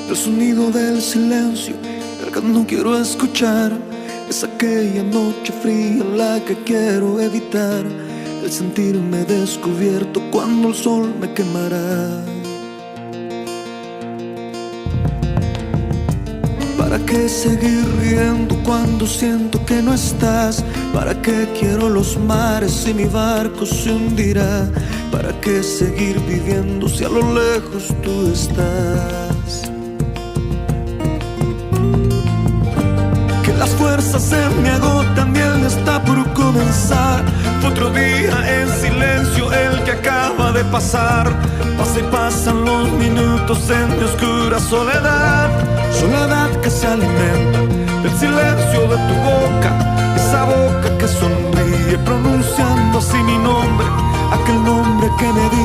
el sonido del silencio, el que no quiero escuchar. Es aquella noche fría la que quiero evitar, el sentirme descubierto cuando el sol me quemará. ¿Para qué seguir riendo cuando siento que no estás? ¿Para qué quiero los mares si mi barco se hundirá? ¿Para qué seguir viviendo si a lo lejos tú estás? Que las fuerzas se me agotan y el día está por comenzar. Fue otro día en silencio el que acaba de pasar. Pasa y pasan los minutos en mi oscura soledad. Soledad que se alimenta del silencio de tu boca, esa boca que sonríe pronunciando así mi nombre, aquel nombre que me dice